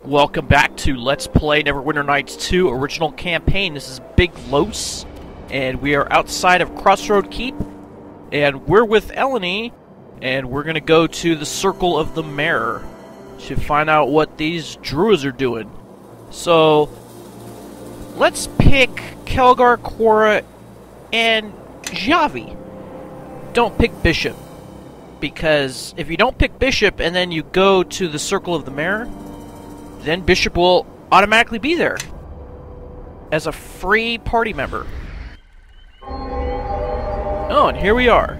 Welcome back to Let's Play Neverwinter Nights 2 Original Campaign. This is Big Los, and we are outside of Crossroad Keep, and we're with Elanee, and we're going to go to the Circle of the Mare to find out what these druids are doing. So, let's pick Kelgar, Qara, and Zhjaeve. Don't pick Bishop, because if you don't pick Bishop and then you go to the Circle of the Mare, then Bishop will automatically be there as a free party member. Oh, and here we are.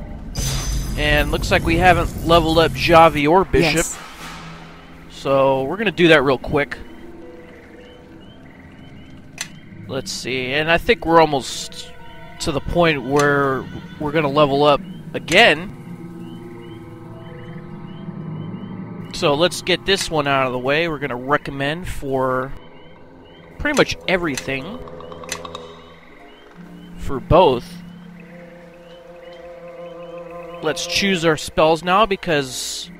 And looks like we haven't leveled up Zhjaeve or Bishop. Yes. So we're going to do that real quick. Let's see. And I think we're almost to the point where we're going to level up again. So let's get this one out of the way. We're going to recommend for pretty much everything for both. Let's choose our spells now because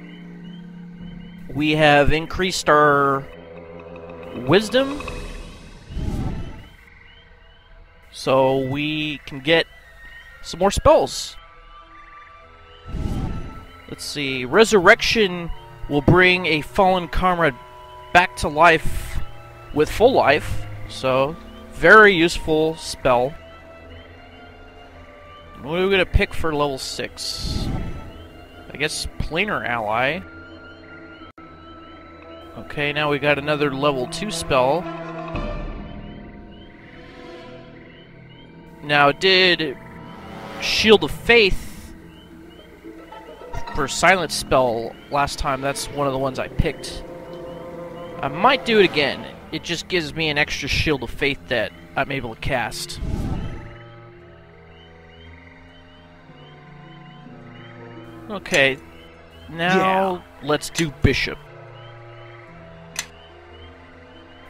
we have increased our wisdom. So we can get some more spells. Let's see. Resurrection will bring a fallen comrade back to life with full life. So, very useful spell. What are we going to pick for level 6? I guess Planar Ally. Okay, now we got another level 2 spell. Now, it did Shield of Faith for silent spell last time. That's one of the ones I picked. I might do it again. It just gives me an extra Shield of Faith that I'm able to cast. Okay, now let's do Bishop.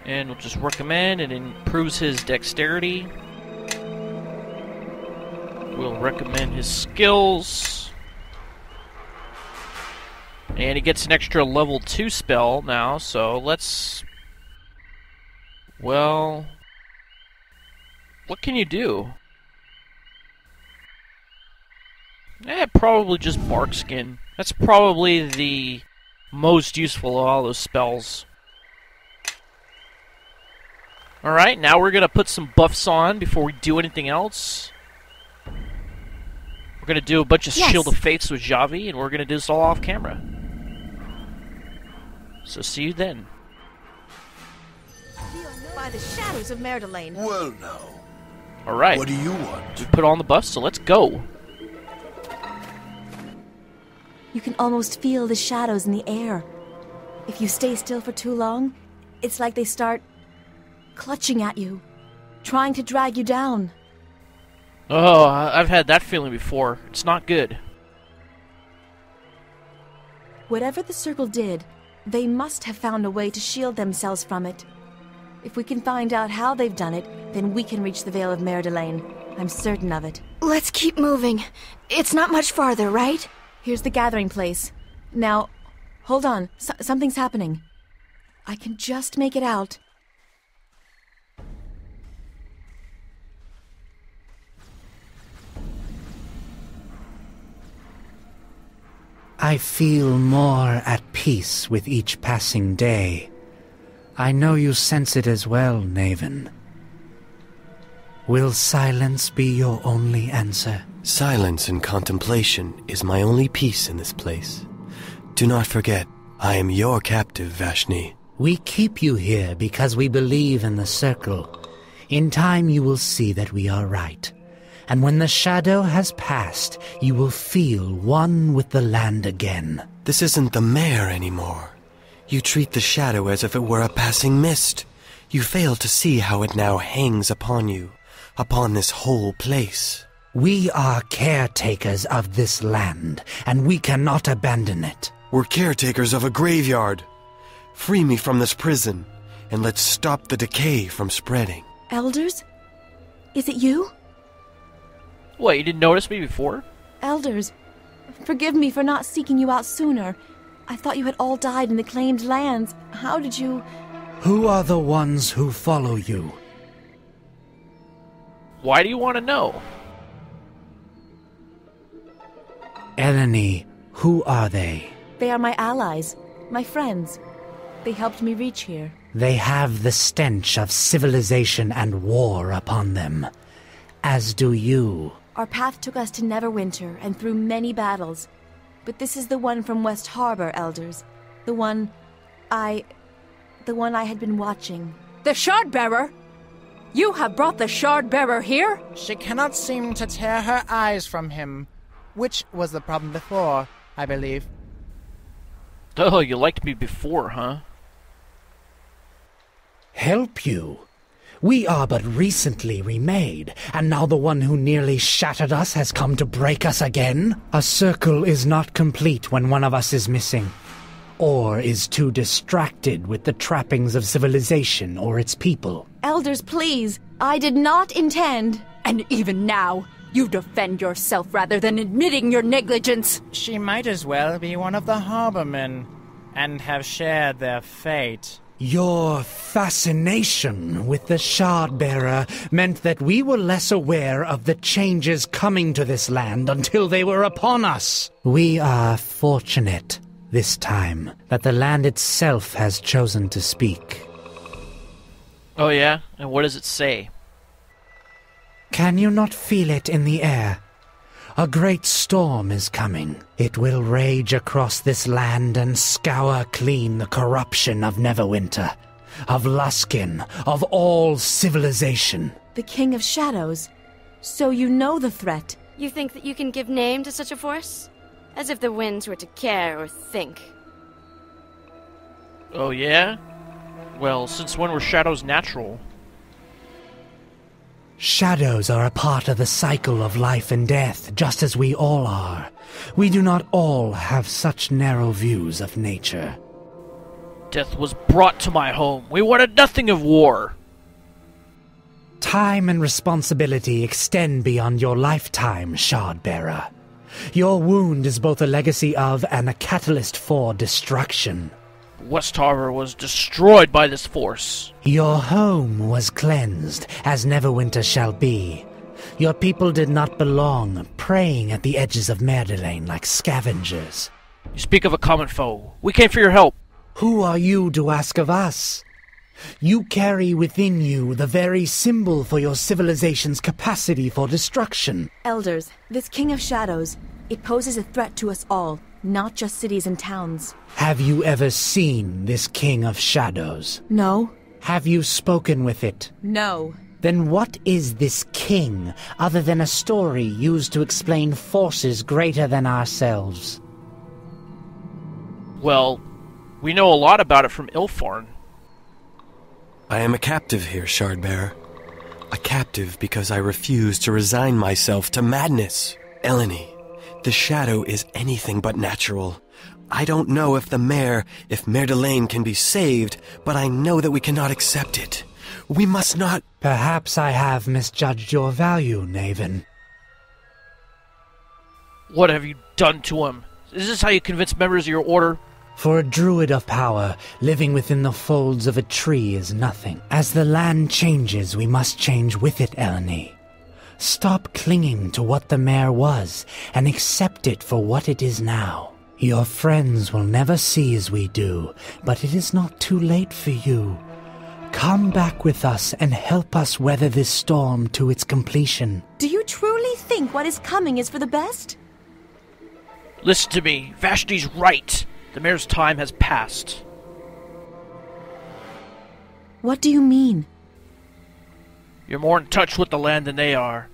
And we'll just recommend it improves his dexterity. We'll recommend his skills. And he gets an extra level 2 spell now, so let's... Well... What can you do? Probably just Bark Skin. That's probably the most useful of all those spells. Alright, now we're gonna put some buffs on before we do anything else. We're gonna do a bunch of Shield of Faiths with Zhjaeve, and we're gonna do this all off camera. So see you then. By the shadows of Merdelaine. Well, now. Alright. What do you want? We put on the buffs, so let's go. You can almost feel the shadows in the air. If you stay still for too long, it's like they start clutching at you, trying to drag you down. Oh, I've had that feeling before. It's not good. Whatever the circle did, they must have found a way to shield themselves from it. If we can find out how they've done it, then we can reach the Vale of Merdelaine. I'm certain of it. Let's keep moving. It's not much farther, right? Here's the gathering place. Now, hold on. Something's happening. I can just make it out. I feel more at peace with each passing day. I know you sense it as well, Naeven. Will silence be your only answer? Silence and contemplation is my only peace in this place. Do not forget, I am your captive, Vashne. We keep you here because we believe in the Circle. In time you will see that we are right. And when the shadow has passed, you will feel one with the land again. This isn't the mare anymore. You treat the shadow as if it were a passing mist. You fail to see how it now hangs upon you, upon this whole place. We are caretakers of this land, and we cannot abandon it. We're caretakers of a graveyard. Free me from this prison, and let's stop the decay from spreading. Elders? Is it you? What, you didn't notice me before? Elders, forgive me for not seeking you out sooner. I thought you had all died in the claimed lands. How did you... Who are the ones who follow you? Why do you want to know? Elanee, who are they? They are my allies, my friends. They helped me reach here. They have the stench of civilization and war upon them, as do you. Our path took us to Neverwinter and through many battles. But this is the one from West Harbor, elders. The one I had been watching. The Shardbearer? You have brought the Shardbearer here? She cannot seem to tear her eyes from him, which was the problem before, I believe. Oh, you liked me before, huh? Help you? We are but recently remade, and now the one who nearly shattered us has come to break us again? A circle is not complete when one of us is missing, or is too distracted with the trappings of civilization or its people. Elders, please! I did not intend... And even now, you defend yourself rather than admitting your negligence. She might as well be one of the harbormen, and have shared their fate. Your fascination with the Shardbearer meant that we were less aware of the changes coming to this land until they were upon us. We are fortunate this time that the land itself has chosen to speak. Oh yeah? And what does it say? Can you not feel it in the air? A great storm is coming. It will rage across this land and scour clean the corruption of Neverwinter, of Luskin, of all civilization. The King of Shadows. So you know the threat. You think that you can give name to such a force? As if the winds were to care or think. Oh yeah? Well, since when were shadows natural? Shadows are a part of the cycle of life and death, just as we all are. We do not all have such narrow views of nature. Death was brought to my home. We wanted nothing of war. Time and responsibility extend beyond your lifetime, Shardbearer. Your wound is both a legacy of and a catalyst for destruction. West Harbor was destroyed by this force. Your home was cleansed, as Neverwinter shall be. Your people did not belong, preying at the edges of Merdelain like scavengers. You speak of a common foe. We came for your help. Who are you to ask of us? You carry within you the very symbol for your civilization's capacity for destruction. Elders, this King of Shadows, it poses a threat to us all, not just cities and towns. Have you ever seen this King of Shadows? No. Have you spoken with it? No. Then what is this king, other than a story used to explain forces greater than ourselves? Well, we know a lot about it from Ilfarn. I am a captive here, Shardbearer. A captive because I refuse to resign myself to madness. Elanee, the shadow is anything but natural. I don't know if Merdelain can be saved, but I know that we cannot accept it. We must not... Perhaps I have misjudged your value, Naeven. What have you done to him? Is this how you convince members of your order? For a druid of power, living within the folds of a tree is nothing. As the land changes, we must change with it, Elanee. Stop clinging to what the mare was, and accept it for what it is now. Your friends will never see as we do, but it is not too late for you. Come back with us and help us weather this storm to its completion. Do you truly think what is coming is for the best? Listen to me. Vashne's right. The mayor's time has passed. What do you mean? You're more in touch with the land than they are.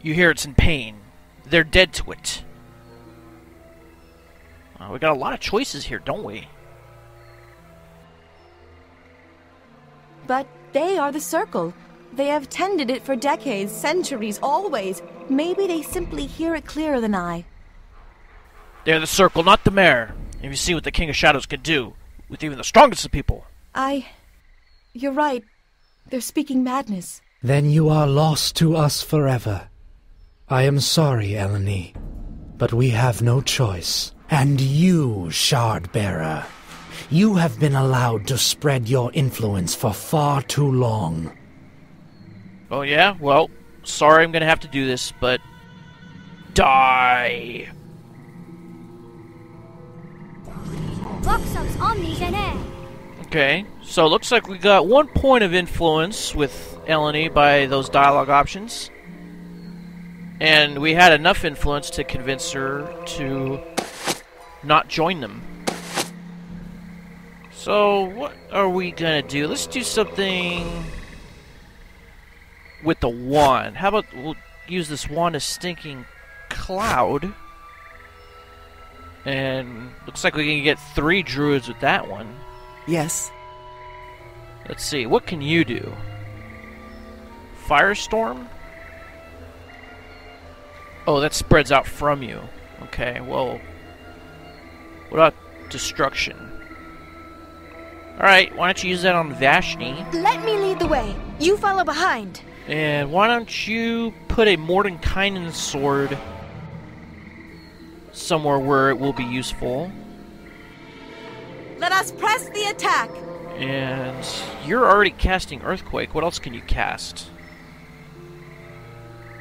You hear it's in pain. They're dead to it. We got a lot of choices here, don't we? But they are the Circle. They have tended it for decades, centuries, always. Maybe they simply hear it clearer than I. They're the Circle, not the mayor. Have you seen what the King of Shadows can do with even the strongest of people? You're right. They're speaking madness. Then you are lost to us forever. I am sorry, Elanee, but we have no choice. And you, Shardbearer, You have been allowed to spread your influence for far too long. Oh yeah? Well, sorry I'm gonna have to do this, but... Die! Okay, so it looks like we got 1 point of influence with Elanee by those dialogue options. And we had enough influence to convince her to not join them. So, what are we gonna do? Let's do something with the wand. How about we'll use this wand of stinking cloud. And looks like we can get 3 druids with that one. Yes. Let's see, what can you do? Firestorm? Oh, that spreads out from you. Okay, well... What about destruction? Alright, why don't you use that on Vashne? Let me lead the way. You follow behind. And why don't you put a Mordenkainen sword somewhere where it will be useful. Let us press the attack! And you're already casting Earthquake. What else can you cast?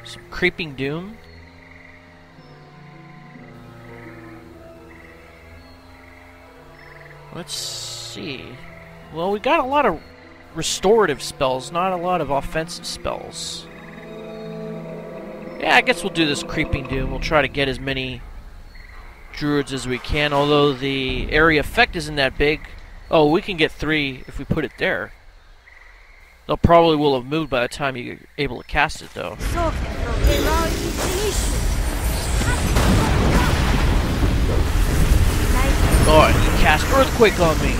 Some Creeping Doom? Let's see. Well, we got a lot of restorative spells, not a lot of offensive spells. Yeah, I guess we'll do this Creeping Doom. We'll try to get as many druids as we can, although the area effect isn't that big. Oh, we can get 3 if we put it there. They'll probably will have moved by the time you're able to cast it, though. Oh, you cast Earthquake on me!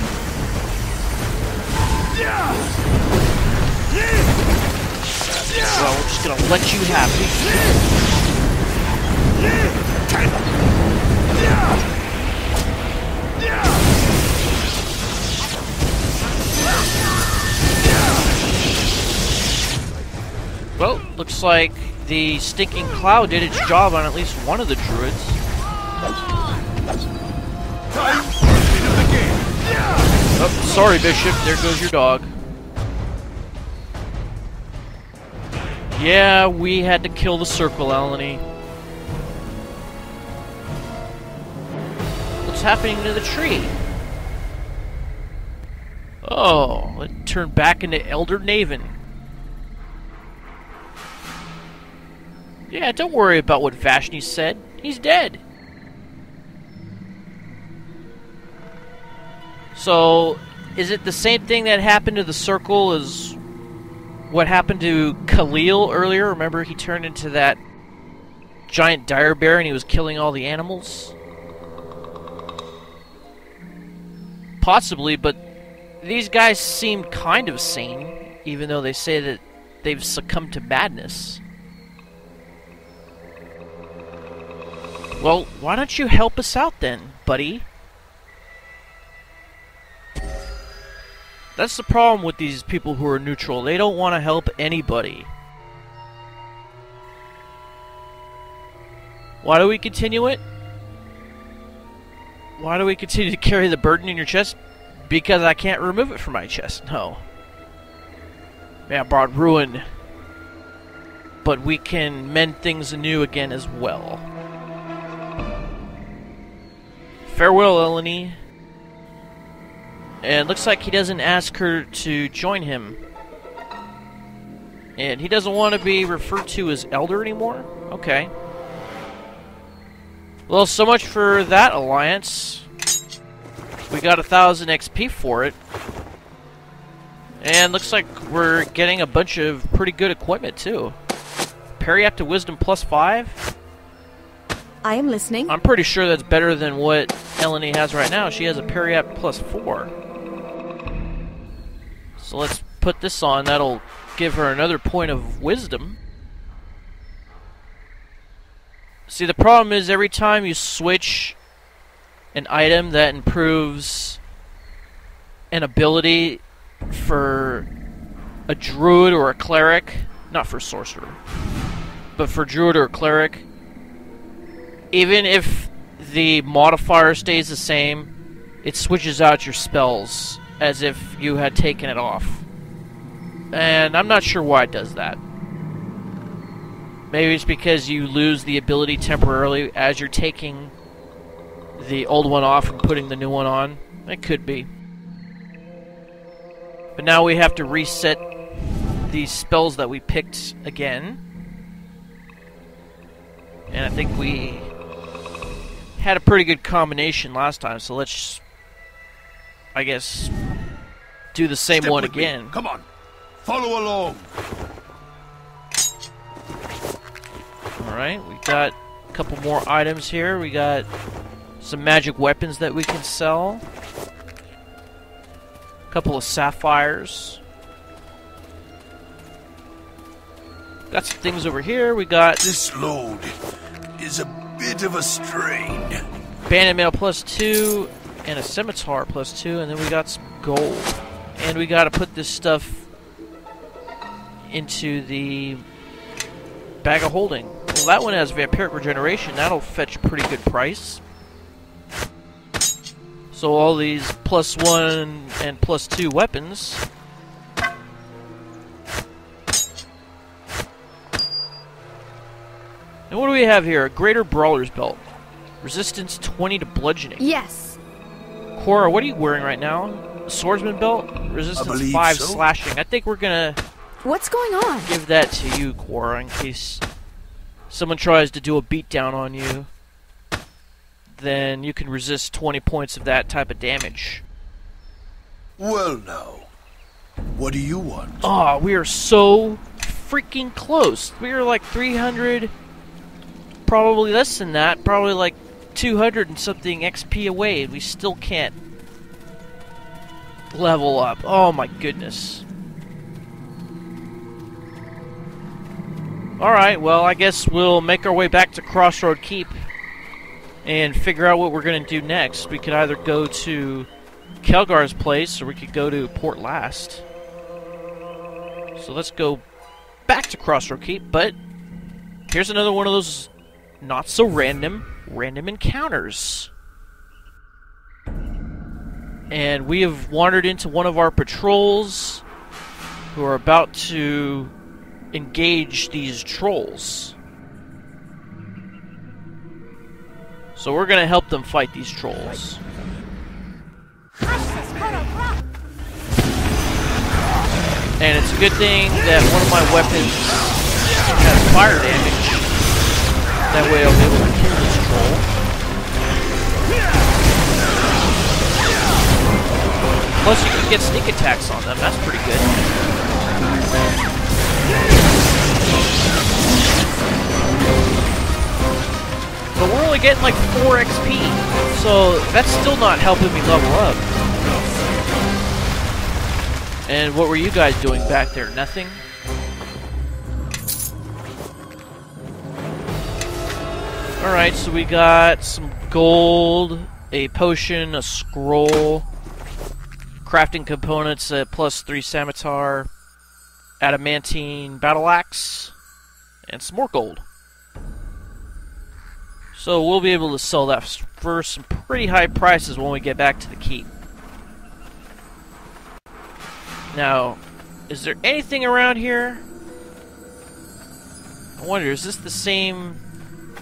Well, we're just gonna let you have it. Well, looks like the stinking cloud did its job on at least one of the druids. Oh, sorry, Bishop. There goes your dog. Yeah, we had to kill the circle, Elanee. What's happening to the tree? Oh, it turned back into Elder Naeven. Yeah, don't worry about what Vashne said. He's dead. So, is it the same thing that happened to the circle as what happened to Khalil earlier? Remember, he turned into that giant dire bear and he was killing all the animals? Possibly, but these guys seem kind of sane, even though they say that they've succumbed to madness. Well, why don't you help us out then, buddy? That's the problem with these people who are neutral. They don't want to help anybody. Why do we continue it? Why do we continue to carry the burden in your chest? Because I can't remove it from my chest. No. Man, I brought ruin. But we can mend things anew again as well. Farewell, Elanee. And looks like he doesn't ask her to join him. And he doesn't want to be referred to as Elder anymore? Okay. Well, so much for that alliance. We got 1,000 XP for it. And looks like we're getting a bunch of pretty good equipment, too. Parry up to Wisdom +5. I am listening. I'm pretty sure that's better than what Elanee has right now. She has a Parry up +4. So let's put this on. That'll give her another point of wisdom. See, the problem is every time you switch an item that improves an ability for a druid or a cleric, not for sorcerer, but for druid or cleric, even if the modifier stays the same, it switches out your spells as if you had taken it off. And I'm not sure why it does that. Maybe it's because you lose the ability temporarily as you're taking the old one off and putting the new one on. It could be. But now we have to reset these spells that we picked again. And I think we had a pretty good combination last time, so let's, I guess, do the same one again. Me. Come on, follow along. Alright, we got a couple more items here. We got some magic weapons that we can sell. A couple of sapphires. Got some things over here. We got... This load is a bit of a strain. Bandit mail +2 and a scimitar +2, and then we got some gold. And we got to put this stuff into the bag of holding. Well, that one has vampiric regeneration. That'll fetch a pretty good price. So all these +1 and +2 weapons. And what do we have here? A Greater Brawler's Belt. Resistance 20 to bludgeoning. Yes. Qara, what are you wearing right now? A Swordsman Belt? Resistance 5 so. slashing. I think we're gonna... What's going on? give that to you, Qara, in case someone tries to do a beatdown on you. Then you can resist 20 points of that type of damage. Well now, what do you want? Oh, we are so freaking close. We are like 300... probably less than that, probably like 200 and something XP away, and we still can't level up. Oh my goodness. Alright, well, I guess we'll make our way back to Crossroad Keep and figure out what we're going to do next. We could either go to Kelgar's place, or we could go to Port Last. So let's go back to Crossroad Keep, but here's another one of those not so random encounters. And we have wandered into one of our patrols who are about to engage these trolls. So we're going to help them fight these trolls. And it's a good thing that one of my weapons has fire damage. That way I'll be able to kill this troll. Plus you can get sneak attacks on them, that's pretty good. But we're only getting like 4 XP, so that's still not helping me level up. And what were you guys doing back there? Nothing? Alright, so we got some gold, a potion, a scroll, crafting components at +3 scimitar, adamantine battle axe, and some more gold. So we'll be able to sell that for some pretty high prices when we get back to the keep. Now, is there anything around here? I wonder, is this the same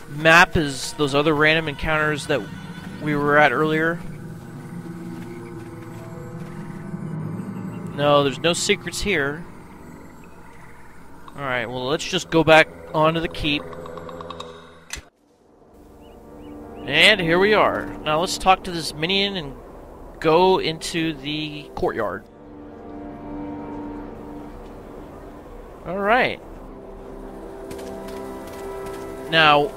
map as those other random encounters that we were at earlier? No, there's no secrets here. Alright, well, let's just go back onto the keep. And here we are. Now let's talk to this minion and go into the courtyard. Alright. Now,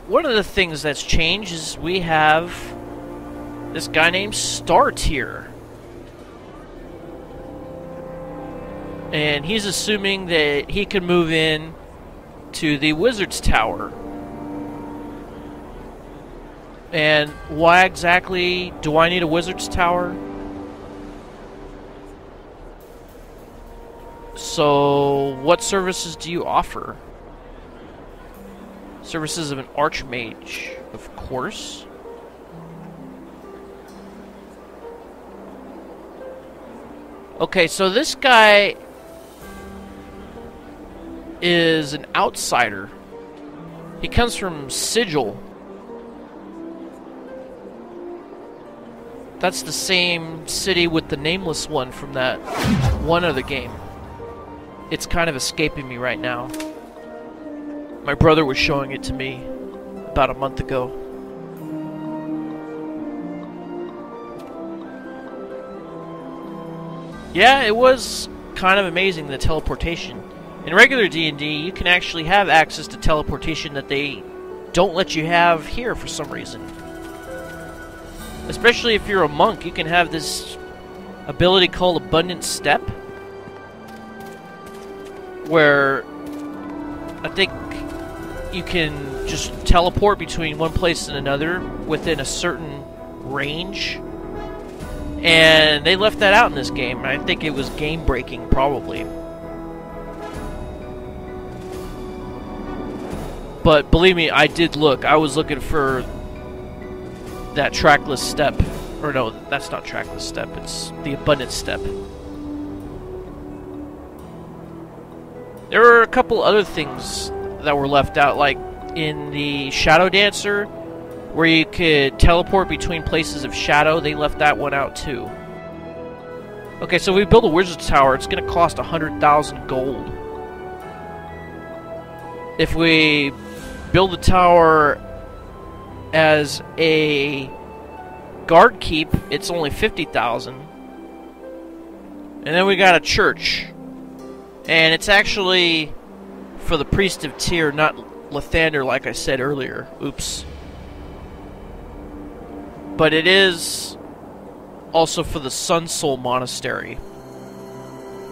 one of the things that's changed is we have this guy named Startear. And he's assuming that he can move in to the Wizard's Tower. And why exactly do I need a Wizard's Tower? So, what services do you offer? Services of an archmage, of course. Okay, so this guy is an outsider. He comes from Sigil. That's the same city with the nameless one from that one other game. It's kind of escaping me right now. My brother was showing it to me about a month ago. Yeah, it was kind of amazing, the teleportation. In regular D&D, you can actually have access to teleportation that they don't let you have here for some reason. Especially if you're a monk, you can have this ability called Abundant Step, where I think you can just teleport between one place and another within a certain range. And they left that out in this game. I think it was game-breaking, probably. But believe me, I did look. I was looking for that trackless step. Or no, that's not trackless step. It's the abundant step. There were a couple other things that were left out, like in the Shadow Dancer, where you could teleport between places of shadow. They left that one out too. Okay, so if we build a wizard's tower, it's going to cost 100,000 gold. If we build the tower as a guard keep, it's only 50,000. And then we got a church. And it's actually for the priest of Tyr, not Lathander like I said earlier. Oops. But it is also for the Sun Soul Monastery.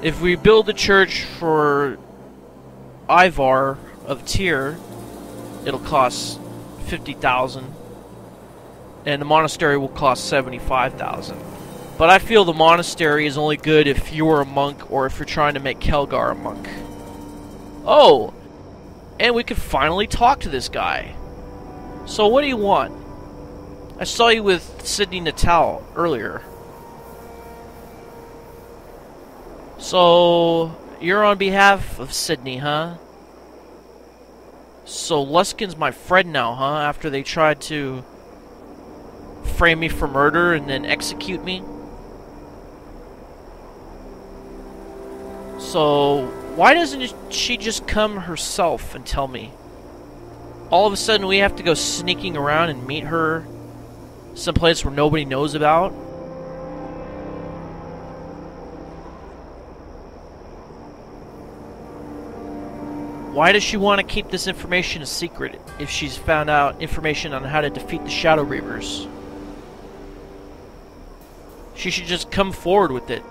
If we build a church for Ivar of Tyr, it'll cost 50,000. And the monastery will cost 75,000. But I feel the monastery is only good if you're a monk or if you're trying to make Kelgar a monk. Oh! And we could finally talk to this guy. So what do you want? I saw you with Sidney Natale earlier. So, you're on behalf of Sidney, huh? So Luskin's my friend now, huh? After they tried to frame me for murder and then execute me? So, why doesn't she just come herself and tell me? All of a sudden we have to go sneaking around and meet her someplace where nobody knows about? Why does she want to keep this information a secret if she's found out information on how to defeat the Shadow Reavers? She should just come forward with it.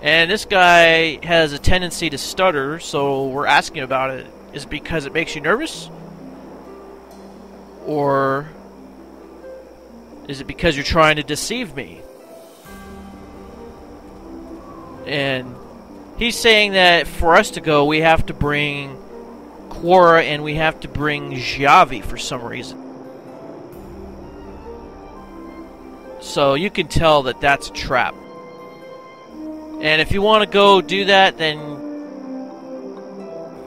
And this guy has a tendency to stutter, so we're asking about it. Is it because it makes you nervous? Or is it because you're trying to deceive me? And he's saying that for us to go, we have to bring Qara and we have to bring Zhjaeve for some reason. So you can tell that that's a trap. And if you want to go do that, then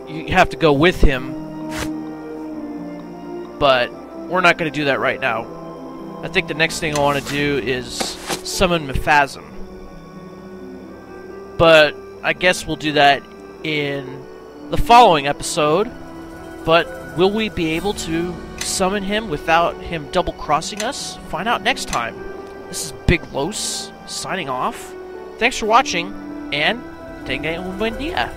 you have to go with him. But we're not going to do that right now. I think the next thing I want to do is summon Mephasm. But I guess we'll do that in the following episode. But will we be able to summon him without him double-crossing us? Find out next time. This is Big Los, signing off. Thanks for watching, and tengan un buen día.